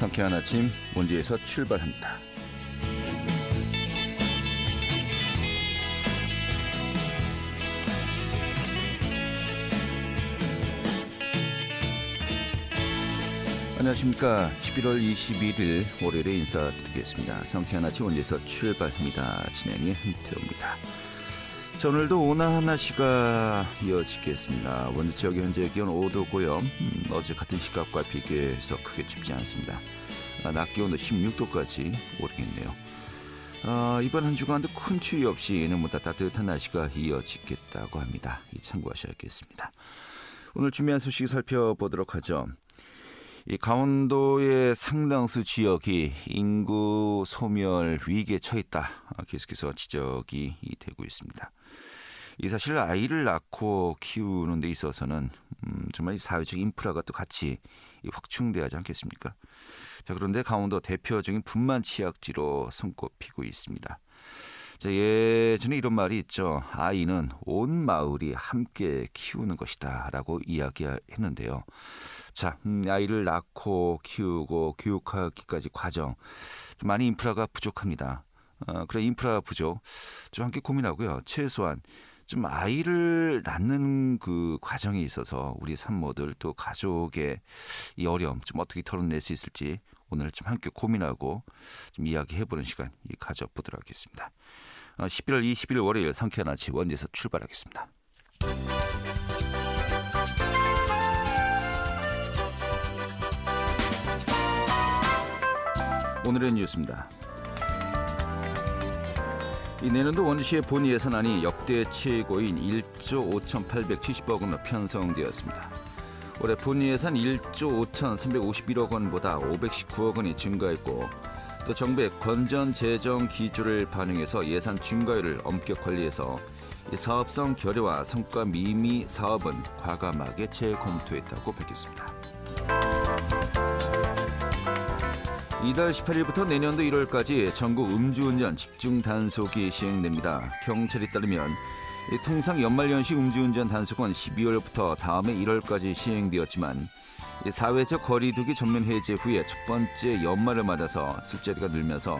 상쾌한 아침 원주에서 출발합니다. 안녕하십니까. 11월 21일 월요일에 인사드리겠습니다. 상쾌한 아침 원주에서 출발합니다. 진행의 한태호입니다. 자, 오늘도 온화한 날씨가 이어지겠습니다. 원주 지역의 현재 기온 5도고요. 어제 같은 시각과 비교해서 크게 춥지 않습니다. 낮 기온도 16도까지 오르겠네요. 이번 한 주간도 큰 추위 없이 내일보다 따뜻한 날씨가 이어지겠다고 합니다. 참고하셔야겠습니다. 오늘 준비한 소식 살펴보도록 하죠. 이 강원도의 상당수 지역이 인구 소멸 위기에 처했다. 계속해서 지적이 되고 있습니다. 이 사실 아이를 낳고 키우는 데 있어서는 정말 이 사회적 인프라가 또 같이 확충돼야 하지 않겠습니까? 자, 그런데 강원도 대표적인 분만 치약지로 손꼽히고 있습니다. 자, 예전에 이런 말이 있죠. 아이는 온 마을이 함께 키우는 것이다 라고 이야기했는데요. 자, 아이를 낳고 키우고 교육하기까지 과정 좀 많이 인프라가 부족합니다. 그래 인프라 부족 좀 함께 고민하고요. 최소한 좀 아이를 낳는 그 과정에 있어서 우리 산모들 또 가족의 이 어려움 좀 어떻게 털어낼 수 있을지 오늘 좀 함께 고민하고 좀 이야기해보는 시간 가져보도록 하겠습니다. 11월 20일 월요일 상쾌한 아침 원주에서 출발하겠습니다. 오늘의 뉴스입니다. 이 내년도 원주시의 본 예산안이 역대 최고인 1조 5,870억 원으로 편성되었습니다. 올해 본 예산 1조 5,351억 원보다 519억 원이 증가했고 또 정부의 건전 재정 기조를 반영해서 예산 증가율을 엄격 관리해서 사업성 결여와 성과 미미 사업은 과감하게 재검토했다고 밝혔습니다. 이달 18일부터 내년도 1월까지 전국 음주운전 집중 단속이 시행됩니다. 경찰에 따르면 통상 연말연시 음주운전 단속은 12월부터 다음해 1월까지 시행되었지만 사회적 거리두기 전면 해제 후에 첫 번째 연말을 맞아서 술자리가 늘면서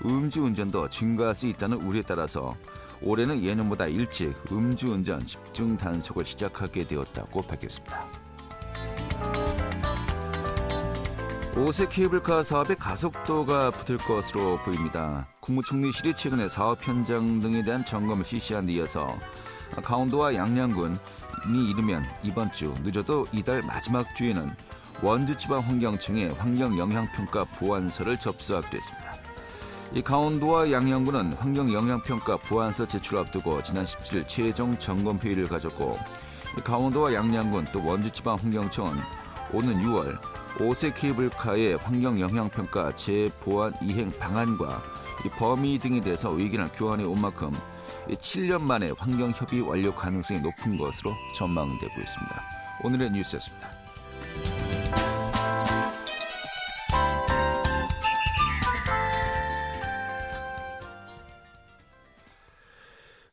음주운전도 증가할 수 있다는 우려에 따라서 올해는 예년보다 일찍 음주운전 집중 단속을 시작하게 되었다고 밝혔습니다. 5세 케이블카 사업에 가속도가 붙을 것으로 보입니다. 국무총리실이 최근에 사업 현장 등에 대한 점검을 실시한 데 이어서 강원도와 양양군이 이르면 이번 주 늦어도 이달 마지막 주에는 원주지방환경청에 환경영향평가 보완서를 접수하기로 했습니다. 이 강원도와 양양군은 환경영향평가 보완서 제출 앞두고 지난 17일 최종 점검회의를 가졌고 강원도와 양양군 또 원주지방환경청은 오는 6월 5세 케이블카의 환경영향평가 재보완 이행 방안과 범위 등에 대해서 의견을 교환해 온 만큼 7년 만에 환경협의 완료 가능성이 높은 것으로 전망되고 있습니다. 오늘의 뉴스였습니다.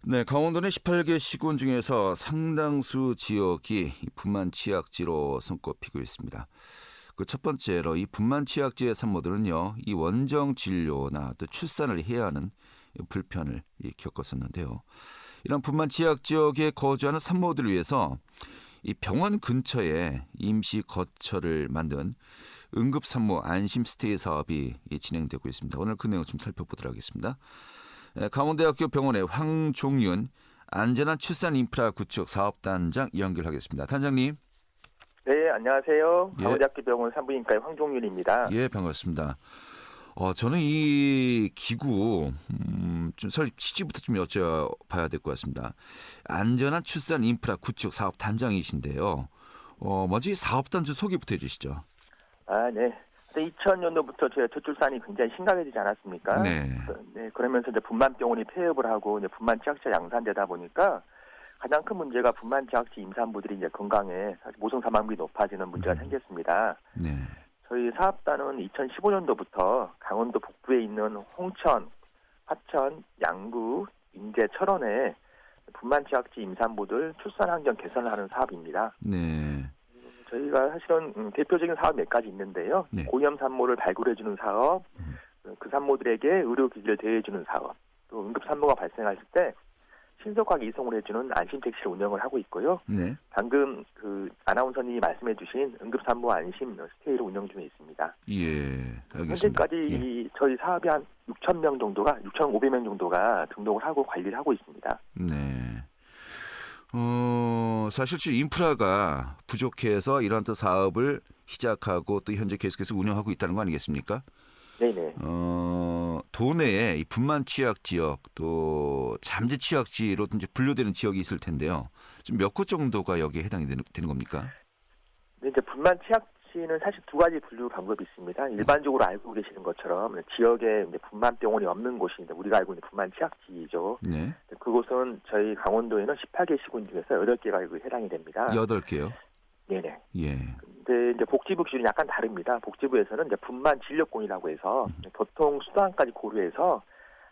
네, 강원도는 18개 시군 중에서 상당수 지역이 분만 치약지로 손꼽히고 있습니다. 그 첫 번째로 이 분만 치약지의 산모들은요, 이 원정 진료나 또 출산을 해야 하는 불편을 겪었었는데요. 이런 분만 치약 지역에 거주하는 산모들을 위해서 이 병원 근처에 임시 거처를 만든 응급산모 안심스테이 사업이 진행되고 있습니다. 오늘 그 내용 좀 살펴보도록 하겠습니다. 강원대학교 병원의 황종윤 안전한 출산 인프라 구축 사업단장 연결하겠습니다. 단장님. 네, 안녕하세요. 강원대학교 병원 산부인과의 황종윤입니다. 예, 반갑습니다. 저는 이 기구 좀 설립 취지부터 좀 여쭤봐야 될 것 같습니다. 안전한 출산 인프라 구축 사업단장이신데요. 먼저 이 사업단장 소개부터 해주시죠. 네. 2000년도부터 저희 저출산이 굉장히 심각해지지 않았습니까? 네. 그러면서 이제 분만병원이 폐업을 하고 이제 분만 치약제 양산되다 보니까 가장 큰 문제가 분만 치약제 임산부들이 이제 건강에 사실 모성 사망률이 높아지는 문제가 생겼습니다. 네. 저희 사업단은 2015년도부터 강원도 북부에 있는 홍천, 화천, 양구, 인제, 철원에 분만 치약제 임산부들 출산 환경 개선을 하는 사업입니다. 네. 저희가 사실은 대표적인 사업 몇 가지 있는데요. 네. 고위험 산모를 발굴해주는 사업, 그 산모들에게 의료기기를 대여해주는 사업, 또 응급 산모가 발생했을 때 신속하게 이송을 해주는 안심택시를 운영을 하고 있고요. 네. 방금 그 아나운서님이 말씀해주신 응급산모 안심 스테이를 운영 중에 있습니다. 예, 알겠습니다. 현재까지 예. 이 저희 사업이 한 6,000명 정도가 6,500명 정도가 등록을 하고 관리를 하고 있습니다. 네. 사실 지금 인프라가 부족해서 이러한 또 사업을 시작하고 또 현재 계속해서 운영하고 있다는 거 아니겠습니까? 네네. 도내에 이 분만 취약 지역 또 잠재 취약지로 이제 분류되는 지역이 있을 텐데요. 지금 몇 곳 정도가 여기에 해당이 되는 겁니까? 네, 이제 분만 취약지는 사실 두 가지 분류 방법이 있습니다. 일반적으로 알고 계시는 것처럼 지역에 이제 분만 병원이 없는 곳이 이제 우리가 알고 있는 분만 취약지죠. 네. 그곳은 저희 강원도에는 18개 시군 중에서 8개가 해당이 됩니다. 8개요? 네네. 예. 근데 이제 복지부 기준이 약간 다릅니다. 복지부에서는 이제 분만 진료권이라고 해서 교통 수단까지 고려해서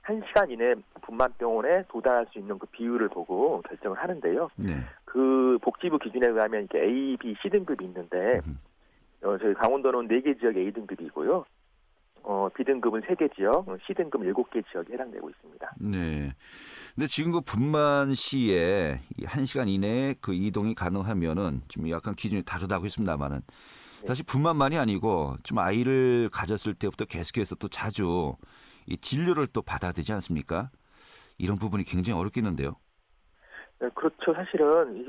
1시간 이내 분만 병원에 도달할 수 있는 그 비율을 보고 결정을 하는데요. 네. 그 복지부 기준에 의하면 이렇게 A, B, C 등급이 있는데 저희 강원도는 4개 지역에 A 등급이고요. B 등급은 3개 지역, C 등급 7개 지역에 해당되고 있습니다. 네. 근데 지금 그 분만 시에 1시간 이내에 그 이동이 가능하면은 좀 약간 기준이 다르다고 했습니다만은 사실 분만만이 아니고 좀 아이를 가졌을 때부터 계속해서 또 자주 이 진료를 또 받아야 되지 않습니까? 이런 부분이 굉장히 어렵겠는데요. 네, 그렇죠. 사실은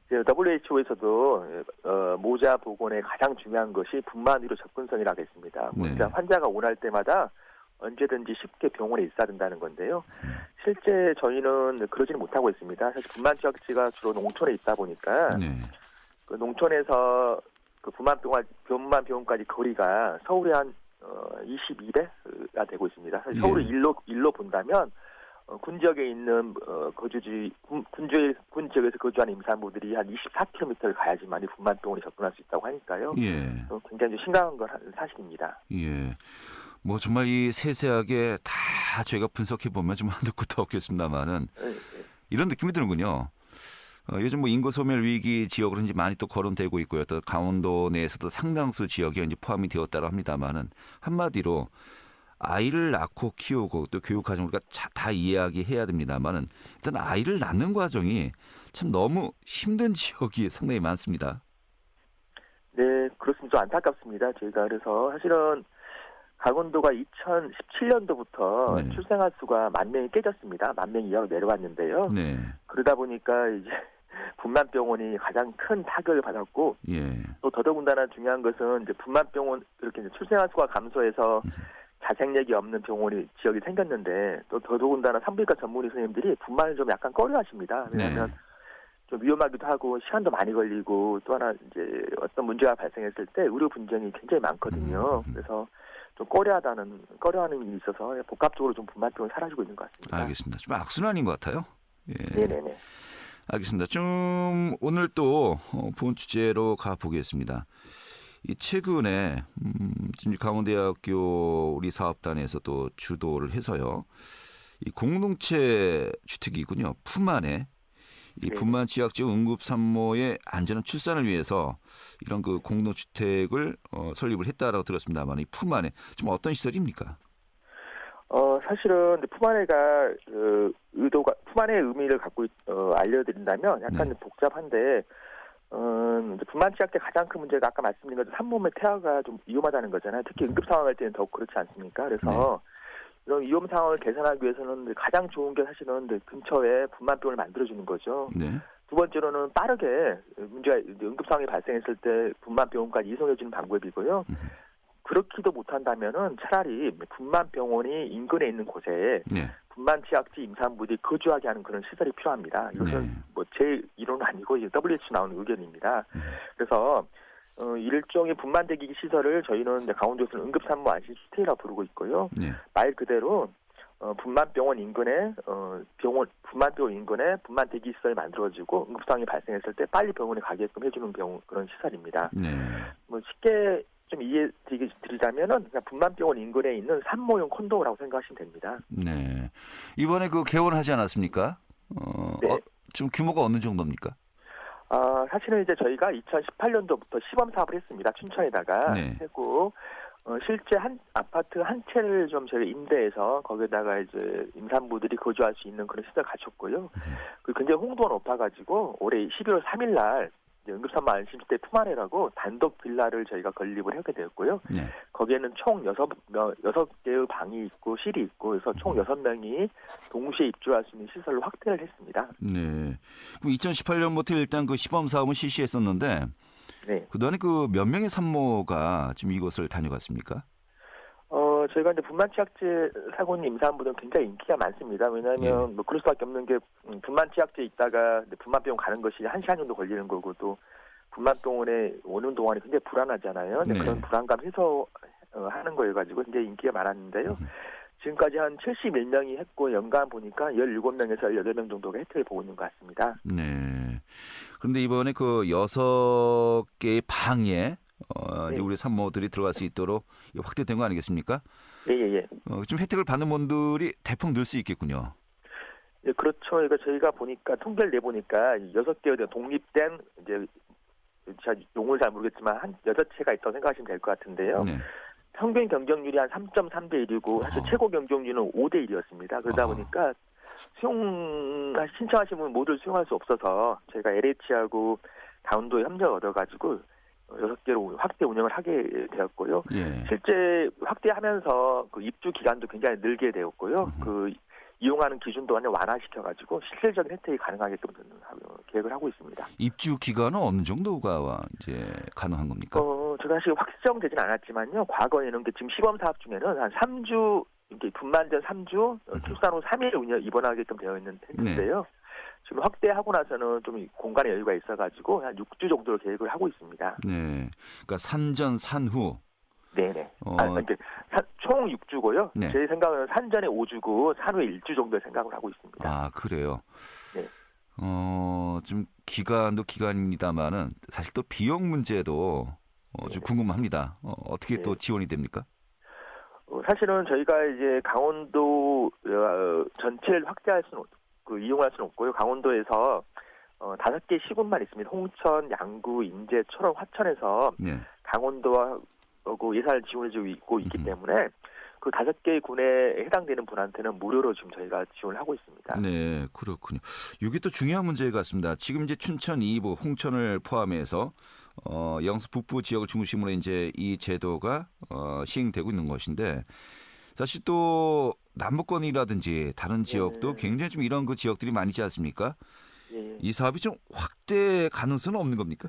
이제 WHO에서도 모자 보건의 가장 중요한 것이 분만 의료 접근성이라고 했습니다. 네. 환자가 원할 때마다 언제든지 쉽게 병원에 있어야 된다는 건데요. 실제 저희는 그러지는 못하고 있습니다. 사실 분만 취약지가 주로 농촌에 있다 보니까 네. 그 농촌에서 그 분만 병원까지 거리가 서울에 한 22배가 되고 있습니다. 사실 서울을 일로 본다면 군 지역에 있는 군 지역에서 거주하는 임산부들이 한 24km를 가야지만 이 분만 병원에 접근할 수 있다고 하니까요. 예. 굉장히 심각한 건 사실입니다. 예. 뭐 정말 이 세세하게 다 저희가 분석해 보면 좀 한두 끝도 없겠습니다만은 이런 느낌이 드는군요. 요즘 뭐 인구 소멸 위기 지역으로 이제 많이 또 거론되고 있고요. 또 강원도 내에서도 상당수 지역이 이제 포함이 되었다고 합니다만은 한마디로 아이를 낳고 키우고 또 교육 과정 우리가 다 이야기해야 됩니다만은 일단 아이를 낳는 과정이 참 너무 힘든 지역이 상당히 많습니다. 네, 그렇습니다. 좀 안타깝습니다. 저희가 그래서 사실은 강원도가 2017년도부터 네. 출생아 수가 10,000명이 깨졌습니다. 10,000명 이하로 내려왔는데요. 네. 그러다 보니까 이제 분만병원이 가장 큰 타격을 받았고, 예. 또 더더군다나 중요한 것은 이제 분만병원 이렇게 이제 출생아 수가 감소해서 자생력이 없는 병원이 지역이 생겼는데, 또 더더군다나 산부인과 전문의 선생님들이 분만을 좀 약간 꺼려하십니다. 왜냐하면 네. 좀 위험하기도 하고 시간도 많이 걸리고 또 하나 이제 어떤 문제가 발생했을 때 의료 분쟁이 굉장히 많거든요. 그래서 좀 꺼려하는 일이 있어서 복합적으로 좀 분만병이 사라지고 있는 것 같습니다. 알겠습니다. 좀 악순환인 것 같아요. 예. 네네네. 알겠습니다. 좀 오늘 또 본 주제로 가보겠습니다. 이 최근에 지금 강원대학교 우리 사업단에서 또 주도를 해서요. 이 공동체 주택이군요. 품 안에 이 분만 취약지역 응급산모의 안전한 출산을 위해서 이런 그 공동주택을 설립을 했다라고 들었습니다만 이 품 안에 좀 어떤 시설입니까? 사실은 품안에가 품안의 의미를 갖고 알려드린다면 약간 네. 복잡한데 이제 분만 취약 때 가장 큰 문제가 아까 말씀드린 것처럼 산모의 태아가 좀 위험하다는 거잖아요. 특히 응급 상황일 때는 더욱 그렇지 않습니까? 그래서 이런 위험 상황을 개선하기 위해서는 가장 좋은 게 사실은 근처에 분만병을 만들어주는 거죠. 네. 두 번째로는 빠르게 응급 상황이 발생했을 때 분만병원까지 이송해주는 방법이고요. 그렇기도 못한다면은 차라리 분만병원이 인근에 있는 곳에 네. 분만 취약지 임산부들이 거주하게 하는 그런 시설이 필요합니다. 이것은 뭐 제 이론은 아니고 WHO 나오는 의견입니다. 그래서 일종의 분만 대기 시설을 저희는 강원도에서는 응급산모 안심 스테이라고 부르고 있고요. 네. 말 그대로 분만병원 인근에 분만병원 인근에 분만 대기 시설이 만들어지고 응급 상황이 발생했을 때 빨리 병원에 가게끔 해주는 그런 시설입니다. 네. 뭐 쉽게 좀 이해 드리자면은 그냥 분만병원 인근에 있는 산모용 콘도라고 생각하시면 됩니다. 네. 이번에 그 개원하지 않았습니까? 네. 좀 규모가 어느 정도입니까? 사실은 이제 저희가 2018년도부터 시범 사업을 했습니다. 춘천에다가 네. 했고, 실제 한 아파트 한 채를 좀 저희가 임대해서 거기다가 이제 임산부들이 거주할 수 있는 그런 시설 갖췄고요. 그 굉장히 홍도가 높아가지고 올해 12월 3일 날 응급산모 안심시대 품안회라고 단독 빌라를 저희가 건립을 하게 되었고요. 네. 거기에는 총 6개의 방이 있고 실이 있고 그래서 총 6명이 동시에 입주할 수 있는 시설로 확대를 했습니다. 네. 그럼 2018년부터 일단 그 시범 사업은 실시했었는데 네. 그동안에 그 몇 명의 산모가 지금 이곳을 다녀갔습니까? 저희가 이제 분만취약제 사고는 임산부들은 굉장히 인기가 많습니다. 왜냐하면 뭐 그럴 수밖에 없는 게 분만취약제 있다가 분만병원 가는 것이 1시간 정도 걸리는 거고 또 분만병원에 오는 동안이 굉장히 불안하잖아요. 네. 그런 불안감 해소하는 거여 가지고 굉장히 인기가 많았는데요. 지금까지 한 71명이 했고 연간 보니까 17명에서 18명 정도가 혜택을 보고 있는 것 같습니다. 네. 그런데 이번에 그 6개의 방에 이제 우리 산모들이 들어갈 수 있도록 확대된 거 아니겠습니까? 예. 좀 혜택을 받는 분들이 대폭 늘 수 있겠군요. 예, 그렇죠. 그러니까 저희가 보니까 통계를 내보니까 6개의 독립된 이제 제가 용어를 잘 모르겠지만 한 6채가 있다고 생각하시면 될 것 같은데요. 네. 평균 경쟁률이 한 3.3대 1이고 사실 최고 경쟁률은 5대 1이었습니다. 그러다 보니까 신청하신 분 모두 수용할 수 없어서 저희가 LH하고 강원도에 협력을 얻어가지고 6개로 확대 운영을 하게 되었고요. 예. 실제 확대하면서 그 입주 기간도 굉장히 늘게 되었고요. 그 이용하는 기준도 완전 완화시켜가지고 실질적인 혜택이 가능하게끔 계획을 하고 있습니다. 입주 기간은 어느 정도가 이제 가능한 겁니까? 제가 사실 확정되진 않았지만요. 과거에는 지금 시범 사업 중에는 한 3주, 이렇게 분만 전 3주, 출산 후 3일 입원하게끔 되어 있는데요. 네. 지금 확대하고 나서는 좀 공간의 여유가 있어가지고 한 6주 정도를 계획을 하고 있습니다. 네. 그러니까 산전 산후. 네네. 총 6주고요. 네. 제 생각은 산전에 5주고 산후에 1주 정도 생각을 하고 있습니다. 아, 그래요? 네. 좀 기간도 기간입니다만은 사실 또 비용 문제도 좀 궁금합니다. 어떻게 또 지원이 됩니까? 사실은 저희가 이제 강원도 전체를 확대할 수는 이용할 수는 없고요. 강원도에서 5개 시군만 있습니다. 홍천, 양구, 인제, 철원, 화천에서 네. 강원도하고 예산을 지원해주고 있기 때문에 그 5개의 군에 해당되는 분한테는 무료로 지금 저희가 지원을 하고 있습니다. 네, 그렇군요. 이게 또 중요한 문제 같습니다. 지금 이제 춘천 이부, 홍천을 포함해서 영서 북부 지역을 중심으로 이제 이 제도가 시행되고 있는 것인데 사실 또 남부권이라든지 다른 지역도 굉장히 좀 이런 그 지역들이 많이 있지 않습니까? 예. 이 사업이 좀 확대 가능성은 없는 겁니까?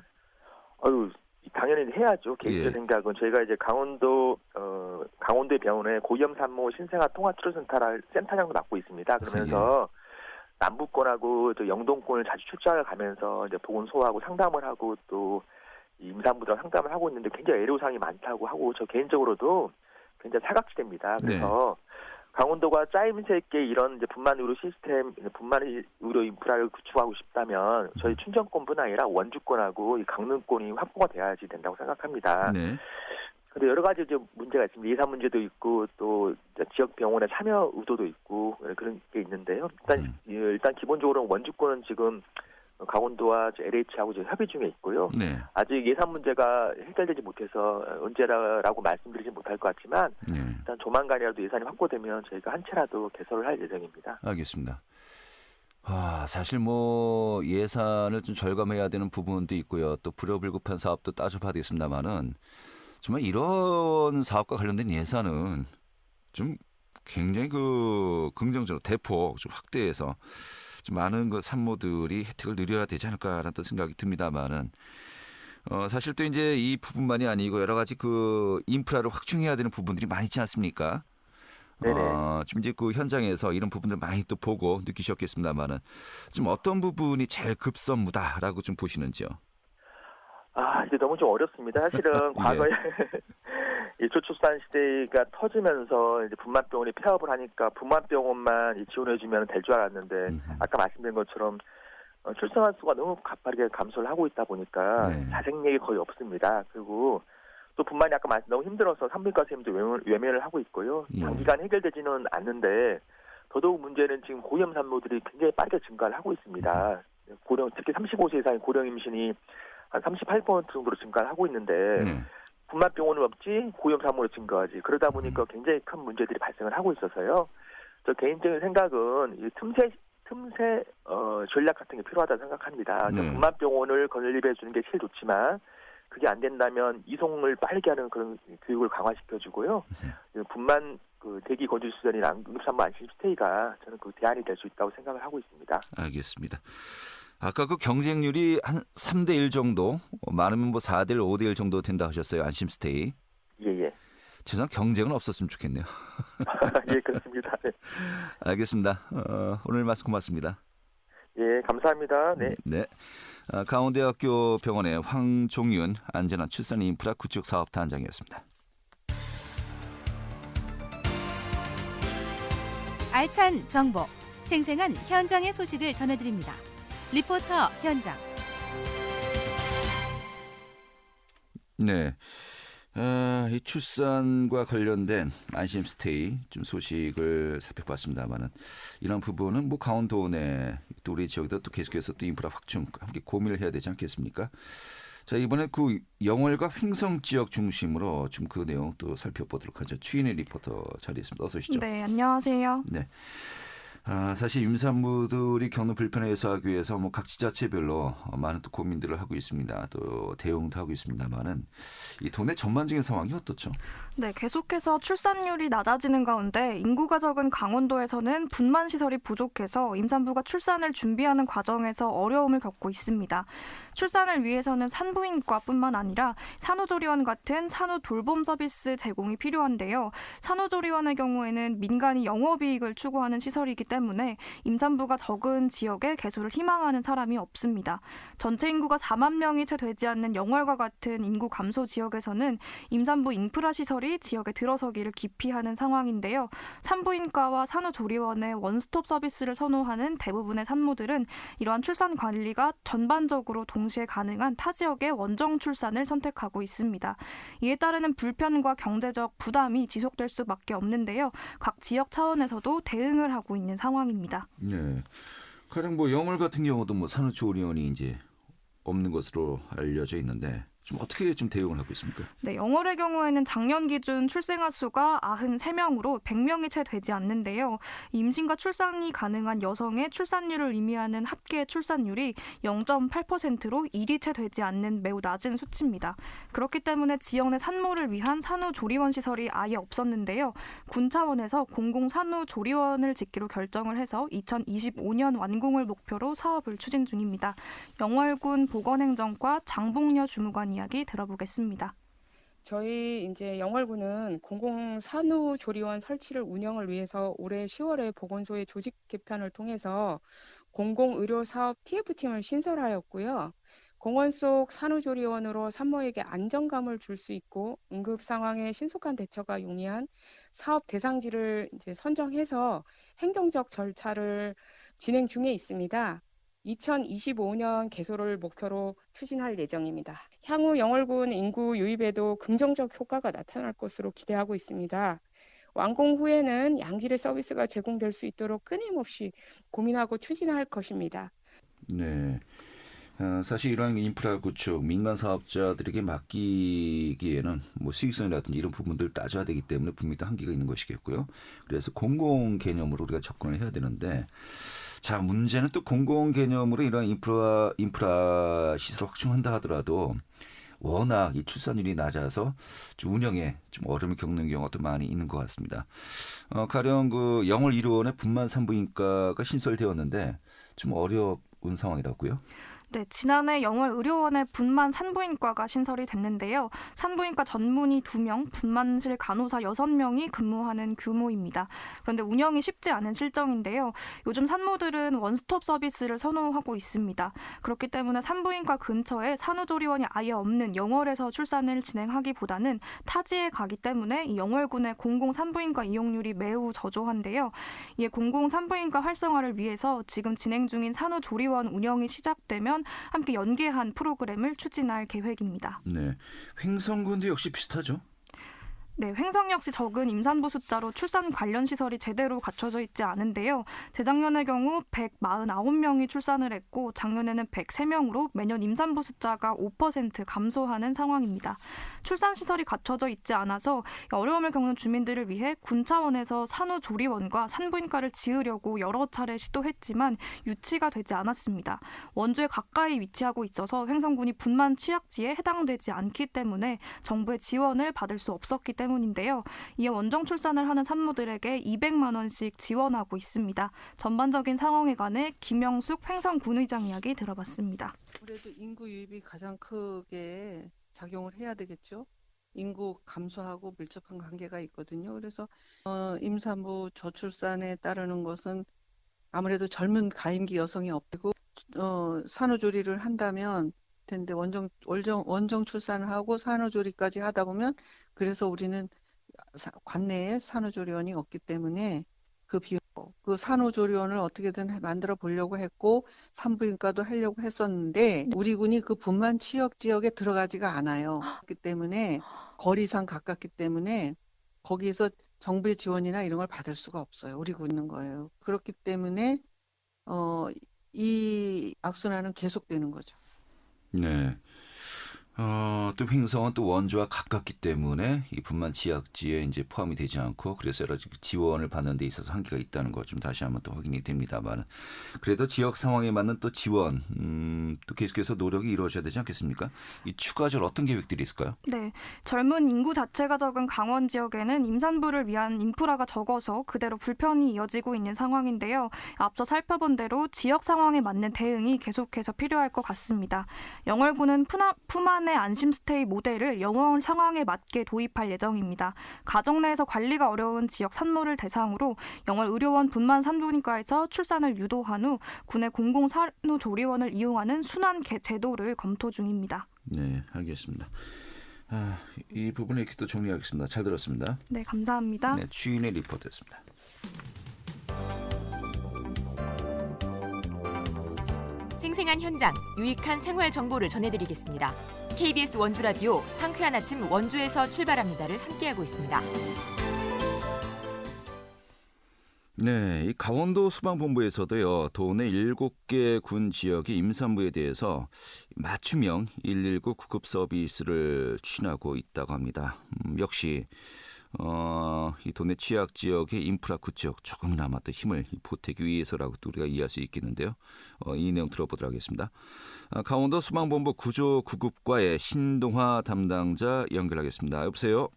당연히 해야죠. 개인적 생각은 저희가 이제 강원도의 병원에 고위험 산모 신생아 통합 치료센터를 센터장도 맡고 있습니다. 그러면서 남부권하고 또 영동권을 자주 출장을 가면서 이제 보건 소하고 상담을 하고 또 임산부들 상담을 하고 있는데 굉장히 애로사항이 많다고 하고 저 개인적으로도 굉장히 사각지대입니다. 그래서 강원도가 짜임새 있게 이런 이제 분만 의료 시스템, 분만 의료 인프라를 구축하고 싶다면 저희 춘천권뿐 아니라 원주권하고 이 강릉권이 확보가 돼야지 된다고 생각합니다. 네. 근데 여러 가지 좀 문제가 있습니다. 예산 문제도 있고 또 지역 병원의 참여 의도도 있고 그런 게 있는데요. 일단 기본적으로 원주권은 지금 강원도와 LH하고 협의 중에 있고요. 네. 아직 예산 문제가 해결되지 못해서 언제라고 말씀드리지 못할 것 같지만 일단 조만간이라도 예산이 확보되면 저희가 한 채라도 개설을 할 예정입니다. 알겠습니다. 사실 뭐 예산을 좀 절감해야 되는 부분도 있고요. 또 불효불급한 사업도 따져봐야 되겠습니다만은 정말 이런 사업과 관련된 예산은 좀 굉장히 긍정적으로 대폭 좀 확대해서 좀 많은 그 산모들이 혜택을 누려야 되지 않을까라는 또 생각이 듭니다만은 사실 또 이제 이 부분만이 아니고 여러 가지 그 인프라를 확충해야 되는 부분들이 많이 있지 않습니까? 지금 이제 그 현장에서 이런 부분들 많이 또 보고 느끼셨겠습니다만은 지금 어떤 부분이 제일 급선무다라고 좀 보시는지요? 이제 너무 좀 어렵습니다. 사실은 과거에 이 초출산 시대가 터지면서 이제 분만병원이 폐업을 하니까 분만병원만 지원해주면 될 줄 알았는데 아까 말씀드린 것처럼 출산한 수가 너무 가파르게 감소를 하고 있다 보니까 자생력이 거의 없습니다. 그리고 또 분만이 아까 너무 힘들어서 산부인과 선생님도 외면을 하고 있고요. 장기간 해결되지는 않는데 더더욱 문제는 지금 고위험 산모들이 굉장히 빠르게 증가를 하고 있습니다. 고령, 특히 35세 이상의 고령 임신이 한 38% 정도로 증가를 하고 있는데 네. 분만병원은 없지 고위험 산모로 증가하지. 그러다 보니까 굉장히 큰 문제들이 발생을 하고 있어서요. 저 개인적인 생각은 이 틈새 전략 같은 게 필요하다고 생각합니다. 그러니까 네. 분만병원을 건립해 주는 게 제일 좋지만 그게 안 된다면 이송을 빠르게 하는 그런 교육을 강화시켜주고요. 분만 대기 거주 시설이나 응급산모 안심 스테이가 저는 그 대안이 될 수 있다고 생각을 하고 있습니다. 알겠습니다. 아까 그 경쟁률이 한 3대1 정도, 많으면 뭐 4대1, 5대1 정도 된다 하셨어요. 안심스테이. 예. 최소한 경쟁은 없었으면 좋겠네요. 예, 그렇습니다. 네. 알겠습니다. 오늘 말씀 고맙습니다. 예, 감사합니다. 네. 네. 강원대학교 병원의 황종윤 안전한 출산 인프라 구축 사업 단장이었습니다. 알찬 정보, 생생한 현장의 소식을 전해드립니다. 리포터 현장. 네. 이 출산과 관련된 안심스테이 좀 소식을 살펴봤습니다만은 이런 부분은 뭐 강원도 내 또 우리 지역에도 또 계속해서 또 인프라 확충 함께 고민을 해야 되지 않겠습니까? 자, 이번에 그 영월과 횡성 지역 중심으로 좀 그 내용 또 살펴보도록 하죠. 추인의 리포터 자리했습니다. 어서 오시죠. 네, 안녕하세요. 네. 사실 임산부들이 겪는 불편을 해소하기 위해서 뭐 각 지자체별로 많은 또 고민들을 하고 있습니다. 또 대응도 하고 있습니다만은 이 도내 전반적인 상황이 어떻죠? 네, 계속해서 출산율이 낮아지는 가운데 인구가 적은 강원도에서는 분만 시설이 부족해서 임산부가 출산을 준비하는 과정에서 어려움을 겪고 있습니다. 출산을 위해서는 산부인과뿐만 아니라 산후조리원 같은 산후 돌봄 서비스 제공이 필요한데요. 산후조리원의 경우에는 민간이 영업이익을 추구하는 시설이기 때문에 임산부가 적은 지역에 개소를 희망하는 사람이 없습니다. 전체 인구가 4만 명이 채 되지 않는 영월과 같은 인구 감소 지역에서는 임산부 인프라 시설이 지역에 들어서기를 기피하는 상황인데요. 산부인과와 산후조리원의 원스톱 서비스를 선호하는 대부분의 산모들은 이러한 출산 관리가 전반적으로 동시에 가능한 타 지역의 원정 출산을 선택하고 있습니다. 이에 따르는 불편과 경제적 부담이 지속될 수밖에 없는데요. 각 지역 차원에서도 대응을 하고 있는 상황입니다. 네. 가령 뭐 영월 같은 경우도 뭐 산후조리원이 이제 없는 것으로 알려져 있는데 좀 어떻게 좀 대응을 하고 있습니까? 네, 영월의 경우에는 작년 기준 출생아 수가 93명으로 100명이 채 되지 않는데요. 임신과 출산이 가능한 여성의 출산율을 의미하는 합계 출산율이 0.8%로 1이 채 되지 않는 매우 낮은 수치입니다. 그렇기 때문에 지역 내 산모를 위한 산후조리원 시설이 아예 없었는데요. 군 차원에서 공공산후조리원을 짓기로 결정을 해서 2025년 완공을 목표로 사업을 추진 중입니다. 영월군 보건행정과 장봉여 주무관이 이야기 들어보겠습니다. 저희 이제 영월군은 공공산후조리원 설치를 운영을 위해서 올해 10월에 보건소의 조직 개편을 통해서 공공의료사업 TF팀을 신설하였고요. 공원 속 산후조리원으로 산모에게 안정감을 줄 수 있고 응급 상황에 신속한 대처가 용이한 사업 대상지를 이제 선정해서 행정적 절차를 진행 중에 있습니다. 2025년 개소를 목표로 추진할 예정입니다. 향후 영월군 인구 유입에도 긍정적 효과가 나타날 것으로 기대하고 있습니다. 완공 후에는 양질의 서비스가 제공될 수 있도록 끊임없이 고민하고 추진할 것입니다. 네. 사실 이러한 인프라 구축, 민간 사업자들에게 맡기기에는 뭐 수익성이라든지 이런 부분들을 따져야 되기 때문에 분명히 한계가 있는 것이겠고요. 그래서 공공 개념으로 우리가 접근을 해야 되는데 자, 문제는 또 공공 개념으로 이런 인프라 시설을 확충한다 하더라도 워낙 이 출산율이 낮아서 좀 운영에 좀 어려움을 겪는 경우가 많이 있는 것 같습니다. 가령 그 영월 의료원의 분만 산부인과가 신설되었는데 좀 어려운 상황이라고요? 네, 지난해 영월 의료원의 분만 산부인과가 신설이 됐는데요. 산부인과 전문의 2명, 분만실 간호사 6명이 근무하는 규모입니다. 그런데 운영이 쉽지 않은 실정인데요. 요즘 산모들은 원스톱 서비스를 선호하고 있습니다. 그렇기 때문에 산부인과 근처에 산후조리원이 아예 없는 영월에서 출산을 진행하기보다는 타지에 가기 때문에 이 영월군의 공공산부인과 이용률이 매우 저조한데요. 이에 공공산부인과 활성화를 위해서 지금 진행 중인 산후조리원 운영이 시작되면 함께 연계한 프로그램을 추진할 계획입니다. 네, 횡성군도 역시 비슷하죠? 네, 횡성 역시 적은 임산부 숫자로 출산 관련 시설이 제대로 갖춰져 있지 않은데요. 재작년의 경우 149명이 출산을 했고 작년에는 103명으로 매년 임산부 숫자가 5% 감소하는 상황입니다. 출산 시설이 갖춰져 있지 않아서 어려움을 겪는 주민들을 위해 군 차원에서 산후조리원과 산부인과를 지으려고 여러 차례 시도했지만 유치가 되지 않았습니다. 원주에 가까이 위치하고 있어서 횡성군이 분만 취약지에 해당되지 않기 때문에 정부의 지원을 받을 수 없었기 때문인데요. 이에 원정 출산을 하는 산모들에게 200만 원씩 지원하고 있습니다. 전반적인 상황에 관해 김영숙 횡성군의장 이야기 들어봤습니다. 그래도 인구 유입이 가장 크게 작용을 해야 되겠죠. 인구 감소하고 밀접한 관계가 있거든요. 그래서 임산부 저출산에 따르는 것은 아무래도 젊은 가임기 여성이 없고 산후조리를 한다면 텐데 원정 출산을 하고 산후조리까지 하다 보면 그래서 우리는 관내에 산후조리원이 없기 때문에 그 산후조리원을 어떻게든 만들어 보려고 했고 산부인과도 하려고 했었는데 우리 군이 그 분만 취약 지역에 들어가지가 않아요. 그렇기 때문에 거리상 가깝기 때문에 거기에서 정부의 지원이나 이런 걸 받을 수가 없어요. 우리 군 있는 거예요. 그렇기 때문에 이 악순환은 계속되는 거죠. 네. 또 횡성은 또 원주와 가깝기 때문에 이 분만 취약지에 이제 포함이 되지 않고 그래서 여러 지원을 받는 데 있어서 한계가 있다는 것 좀 다시 한번 또 확인이 됩니다만 그래도 지역 상황에 맞는 또 지원 또 계속해서 노력이 이루어져야 되지 않겠습니까? 이 추가적으로 어떤 계획들이 있을까요? 네, 젊은 인구 자체가 적은 강원 지역에는 임산부를 위한 인프라가 적어서 그대로 불편이 이어지고 있는 상황인데요. 앞서 살펴본 대로 지역 상황에 맞는 대응이 계속해서 필요할 것 같습니다. 영월군은 품안의 안심스테이 모델을 영월 상황에 맞게 도입할 예정입니다. 가정 내에서 관리가 어려운 지역 산모를 대상으로 영월 의료원 분만 산부인과에서 출산을 유도한 후 군의 공공산후조리원을 이용하는 순환 제도를 검토 중입니다. 네, 알겠습니다. 이 부분을 이렇게 또 정리하겠습니다. 잘 들었습니다. 네, 감사합니다. 네, 추인의 리포트였습니다. 생생한 현장, 유익한 생활 정보를 전해드리겠습니다. KBS 원주라디오 상쾌한 아침 원주에서 출발합니다를 함께하고 있습니다. 네, 이 강원도 소방본부에서도요, 도내 7개 군 지역의 임산부에 대해서 맞춤형 119 구급 서비스를 추진하고 있다고 합니다. 역시 이 도내 취약 지역의 인프라 구축 조금이나마 또 힘을 보태기 위해서라고 또 우리가 이해할 수 있겠는데요. 이 내용 들어보도록 하겠습니다. 강원도 소방본부 구조구급과의 신동화 담당자 연결하겠습니다. 여보세요?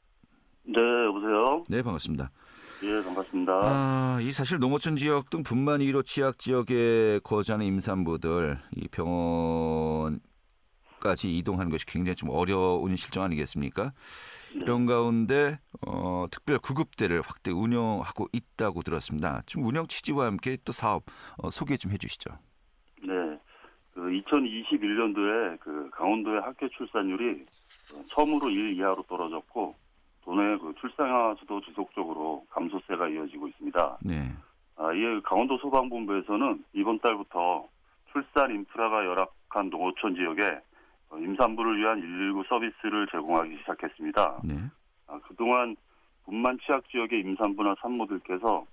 네, 여보세요? 네, 반갑습니다. 예, 반갑습니다. 이 사실 농어촌 지역 등 분만 1호 취약 지역에 거주하는 임산부들 이 병원까지 이동하는 것이 굉장히 좀 어려운 실정 아니겠습니까? 네. 이런 가운데 특별 구급대를 확대 운영하고 있다고 들었습니다. 지금 운영 취지와 함께 또 사업 소개 좀 해주시죠. 네, 2021년도에 강원도의 학교 출산율이 처음으로 1 이하로 떨어졌고 도내 출산화 수도 지속적으로 감소세가 이어지고 있습니다. 네. 이에 강원도 소방본부에서는 이번 달부터 출산 인프라가 열악한 농어촌 지역에 임산부를 위한 119 서비스를 제공하기 시작했습니다. 네. 그동안 분만 취약 지역의 임산부나 산모들께서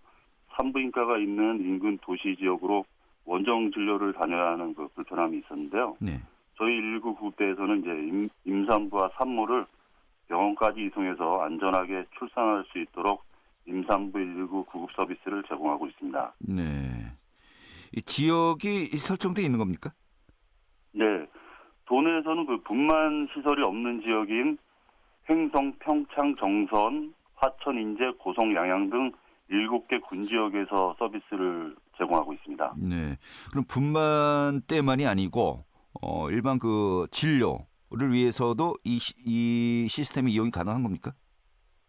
산부인과가 있는 인근 도시 지역으로 원정 진료를 다녀야 하는 불편함이 있었는데요. 네. 저희 119 구급대에서는 이제 임산부와 산모를 병원까지 이송해서 안전하게 출산할 수 있도록 임산부 119 구급 서비스를 제공하고 있습니다. 네. 이 지역이 설정돼 있는 겁니까? 네. 도내에서는 분만 시설이 없는 지역인 횡성, 평창, 정선, 화천, 인제, 고성, 양양 등 7개 군 지역에서 서비스를 제공하고 있습니다. 네. 그럼 분만 때만이 아니고 일반 진료를 위해서도 이 시스템이 이용이 가능한 겁니까?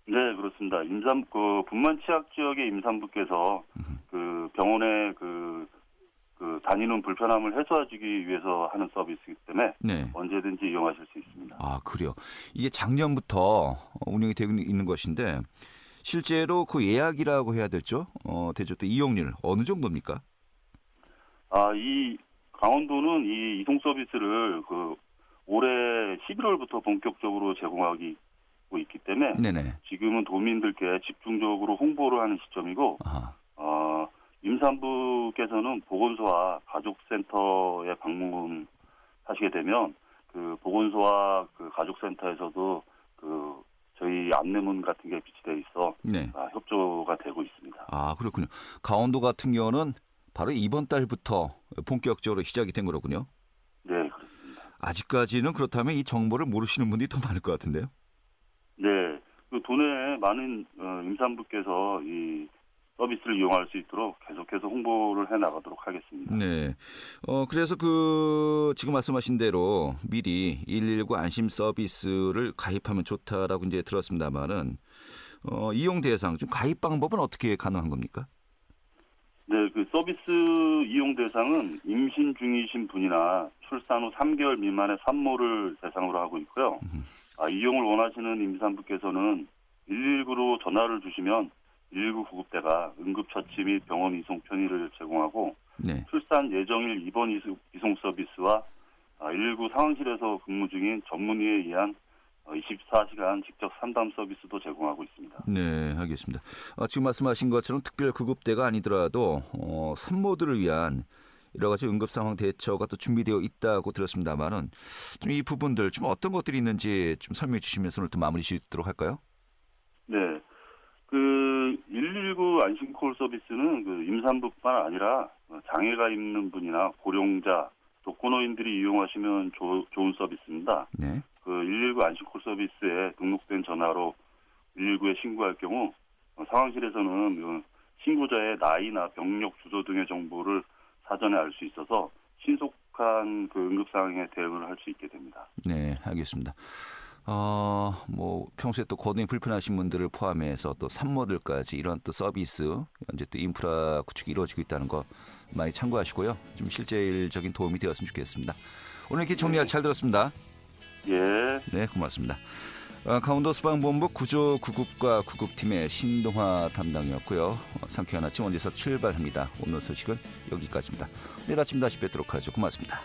네, 그렇습니다. 분만 취약 지역의 임산부께서 병원에 다니는 불편함을 해소하기 위해서 하는 서비스이기 때문에 네. 언제든지 이용하실 수 있습니다. 그래요. 이게 작년부터 운영이 되고 있는 것인데 실제로 그 예약이라고 해야 될죠? 대조 때 이용률 어느 정도입니까? 이 강원도는 이 이송 서비스를 올해 11월부터 본격적으로 제공하기 있기 때문에 네네. 지금은 도민들께 집중적으로 홍보를 하는 시점이고 아하. 임산부께서는 보건소와 가족센터에 방문하시게 되면 그 보건소와 그 가족센터에서도 그 저희 안내문 같은 게 비치되어 있어 네. 협조가 되고 있습니다. 아, 그렇군요. 강원도 같은 경우는 바로 이번 달부터 본격적으로 시작이 된 거로군요. 네, 그렇습니다. 아직까지는 그렇다면 이 정보를 모르시는 분들이 더 많을 것 같은데요. 네, 그 도내 많은 임산부께서 이 서비스를 이용할 수 있도록 계속해서 홍보를 해 나가도록 하겠습니다. 네. 그래서 지금 말씀하신 대로 미리 119 안심 서비스를 가입하면 좋다라고 이제 들었습니다만은, 이용 대상, 좀 가입 방법은 어떻게 가능한 겁니까? 네, 그 서비스 이용 대상은 임신 중이신 분이나 출산 후 3개월 미만의 산모를 대상으로 하고 있고요. 이용을 원하시는 임산부께서는 119로 전화를 주시면 119 구급대가 응급처치 및 병원 이송 편의를 제공하고 네. 출산 예정일 입원 이송 서비스와 119 상황실에서 근무 중인 전문의에 의한 24시간 직접 상담 서비스도 제공하고 있습니다. 네, 알겠습니다. 지금 말씀하신 것처럼 특별 구급대가 아니더라도 산모들을 위한 여러 가지 응급 상황 대처가 또 준비되어 있다고 들었습니다만은 좀 이 부분들 좀 어떤 것들이 있는지 좀 설명해 주시면서 오늘 또 마무리 짓도록 할까요? 네. 그 119 안심콜 서비스는 그 임산부뿐만 아니라 장애가 있는 분이나 고령자, 독거노인들이 이용하시면 좋은 서비스입니다. 네. 그 119 안심콜 서비스에 등록된 전화로 119에 신고할 경우 상황실에서는 신고자의 나이나 병력, 주소 등의 정보를 사전에 알 수 있어서 신속한 그 응급 상황에 대응을 할 수 있게 됩니다. 네, 알겠습니다. 평소에 또 거동이 불편하신 분들을 포함해서 또 산모들까지 이런 또 서비스, 현재 또 인프라 구축이 이루어지고 있다는 거 많이 참고하시고요. 좀 실질적인 도움이 되었으면 좋겠습니다. 오늘 이렇게 정리 잘 들었습니다. 예. 네, 고맙습니다. 강원도 소방본부 구조구급과 구급팀의 신동화 담당이었고요. 상쾌한 아침 원에서 출발합니다. 오늘 소식은 여기까지입니다. 내일 아침 다시 뵙도록 하죠. 고맙습니다.